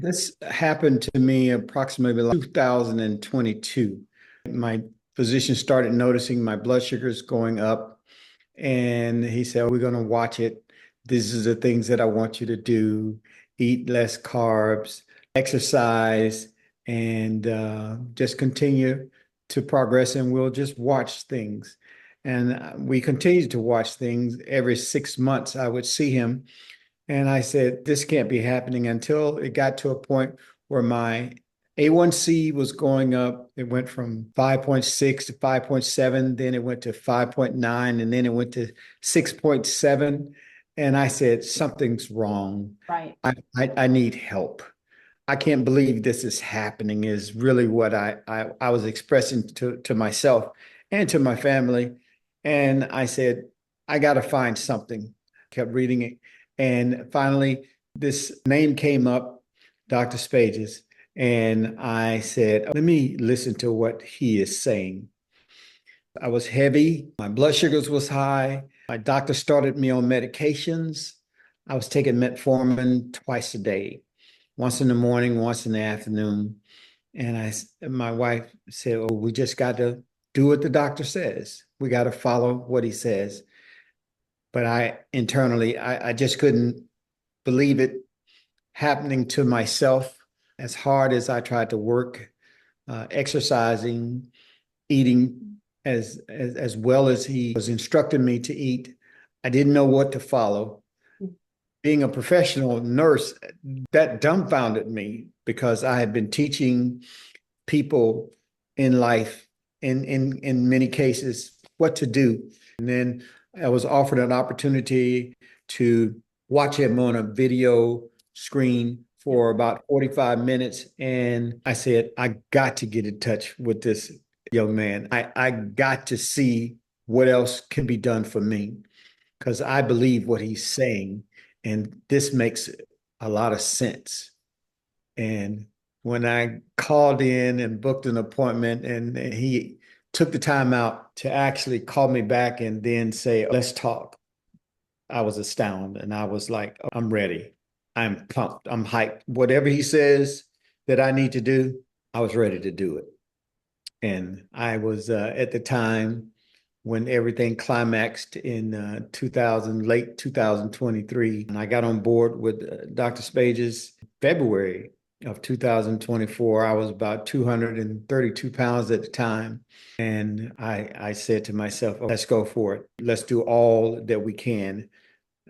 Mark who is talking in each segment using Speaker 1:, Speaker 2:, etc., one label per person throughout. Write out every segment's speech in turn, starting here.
Speaker 1: This happened to me approximately like 2022. My physician started noticing my blood sugars going up, and he said, "We're going to watch it. These are the things that I want you to do. Eat less carbs, exercise, and just continue to progress, and we'll just watch things." And we continued to watch things. Every 6 months, I would see him. And I said, this can't be happening until it got to a point where my A1C was going up. It went from 5.6 to 5.7, then it went to 5.9, and then it went to 6.7. And I said, something's wrong.
Speaker 2: Right.
Speaker 1: I need help. I can't believe this is happening, is really what I was expressing to myself and to my family. And I said, I got to find something. Kept reading it. And finally, this name came up, Dr. Spages. And I said, let me listen to what he is saying. I was heavy. My blood sugars was high. My doctor started me on medications. I was taking metformin twice a day, once in the morning, once in the afternoon. And my wife said, "Oh, we just got to do what the doctor says. We got to follow what he says." But I just couldn't believe it happening to myself. As hard as I tried to work, exercising, eating as well as he was instructing me to eat, I didn't know what to follow. Being a professional nurse, that dumbfounded me because I had been teaching people in life, in many cases, what to do. And then I was offered an opportunity to watch him on a video screen for about 45 minutes. And I said, I got to get in touch with this young man. I got to see what else can be done for me because I believe what he's saying. And this makes a lot of sense. And when I called in and booked an appointment, and he took the time out to actually call me back and then say, let's talk, I was astounded. And I was like, I'm ready. I'm pumped. I'm hyped. Whatever he says that I need to do, I was ready to do it. And I was at the time when everything climaxed in 2000, late 2023. And I got on board with Dr. Spages February of 2024. I was about 232 pounds at the time. And I said to myself, oh, let's go for it. Let's do all that we can.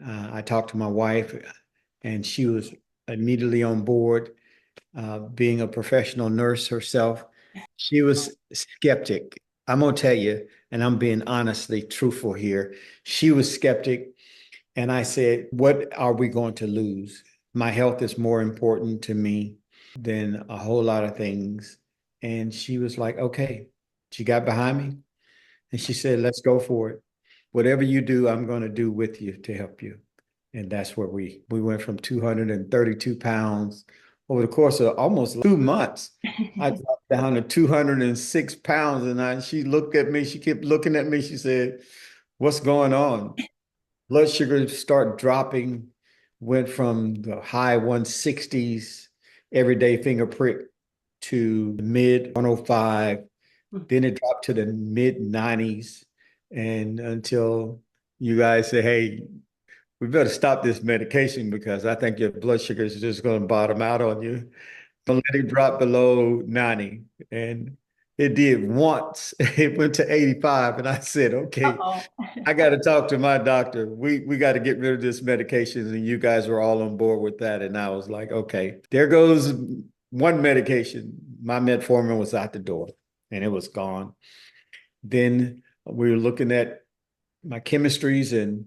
Speaker 1: I talked to my wife, and she was immediately on board. Being a professional nurse herself, she was skeptic. I'm gonna tell you, and I'm being honestly truthful here. She was skeptic, and I said, "What are we going to lose? My health is more important to me than a whole lot of things." And she was like, "Okay." She got behind me, and she said, "Let's go for it. Whatever you do, I'm going to do with you to help you." And that's where we went from 232 pounds over the course of almost 2 months. I dropped down to 206 pounds, and she looked at me. She kept looking at me. She said, "What's going on?" Blood sugar start dropping, went from the high 160s, everyday finger prick, to mid 105. Then it dropped to the mid 90s. And until you guys say, hey, we better stop this medication because I think your blood sugar is just going to bottom out on you. Don't let it drop below 90. And it did once. It went to 85. And I said, okay,
Speaker 2: Uh-oh.
Speaker 1: I got to talk to my doctor. We got to get rid of this medication. And you guys were all on board with that. And I was like, okay, there goes one medication. My metformin was out the door and it was gone. Then we were looking at my chemistries and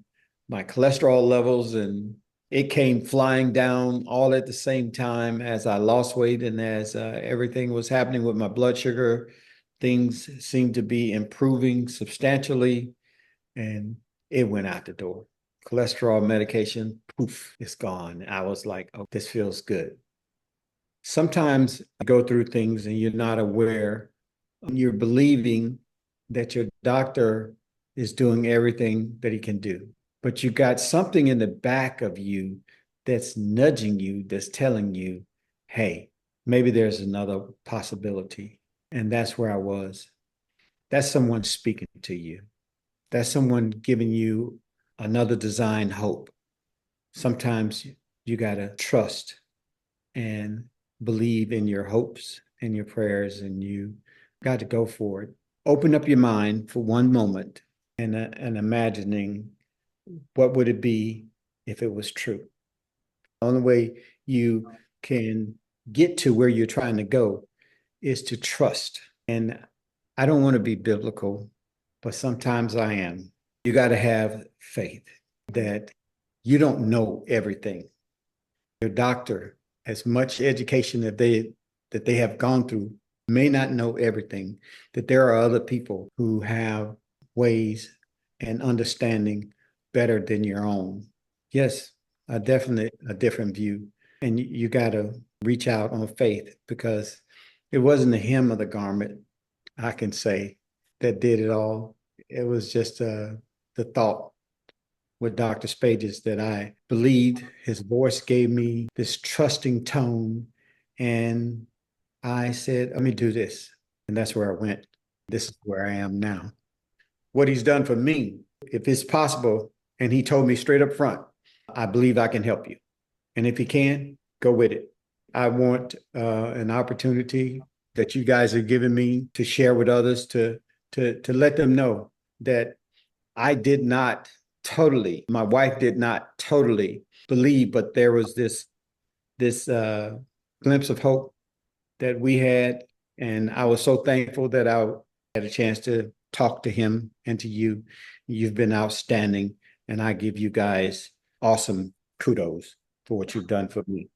Speaker 1: my cholesterol levels, and it came flying down all at the same time as I lost weight and as everything was happening with my blood sugar. Things seemed to be improving substantially, and it went out the door. Cholesterol medication, poof, it's gone. I was like, oh, this feels good. Sometimes you go through things and you're not aware, you're believing that your doctor is doing everything that he can do. But you got something in the back of you that's nudging you, that's telling you, hey, maybe there's another possibility. And that's where I was. That's someone speaking to you. That's someone giving you another design hope. Sometimes you got to trust and believe in your hopes and your prayers, and you got to go for it. Open up your mind for one moment and imagining what would it be if it was true. The only way you can get to where you're trying to go is to trust. And I don't want to be biblical, but sometimes I am. You got to have faith that you don't know everything. Your doctor, as much education that they have gone through, may not know everything, that there are other people who have ways and understanding better than your own. Yes, a different view. And you got to reach out on faith, because it wasn't the hem of the garment, I can say, that did it all. It was just the thought with Dr. Spages that I believed. His voice gave me this trusting tone. And I said, let me do this. And that's where I went. This is where I am now. What he's done for me, if it's possible, and he told me straight up front, I believe I can help you. And if he can, go with it. I want an opportunity that you guys are giving me to share with others, to let them know that I did not totally, my wife did not totally believe, but there was this glimpse of hope that we had. And I was so thankful that I had a chance to talk to him and to you. You've been outstanding, and I give you guys awesome kudos for what you've done for me.